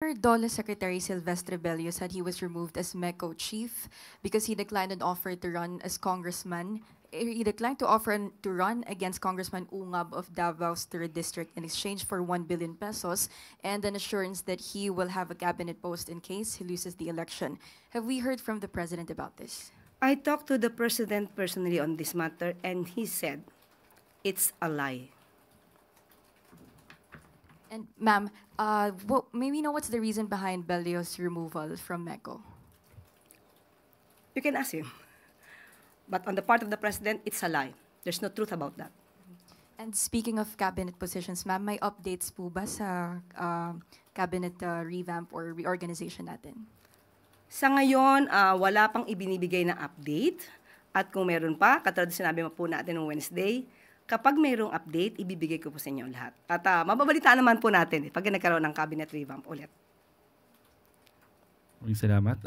former DOLE Secretary Silvestre Bello said he was removed as MECO chief because he declined an offer to run as congressman. He declined to to run against Congressman Ungab of Davao's 3rd District in exchange for 1 billion pesos and an assurance that he will have a cabinet post in case he loses the election. Have we heard from the president about this? I talked to the president personally on this matter, and he said it's a lie. And ma'am, may we know what's the reason behind Bello's removal from MECO? You can ask him. But on the part of the president, it's a lie. There's no truth about that. And speaking of cabinet positions, ma'am, may updates po ba sa cabinet revamp or reorganization natin? Sa ngayon, wala pang ibinibigay na update. At kung meron pa, katulad sinabi mo po natin noong Wednesday, kapag mayroong update, ibibigay ko po sa inyo lahat. At mababalitaan naman po natin pag nagkaroon ng cabinet revamp ulit. Maraming salamat.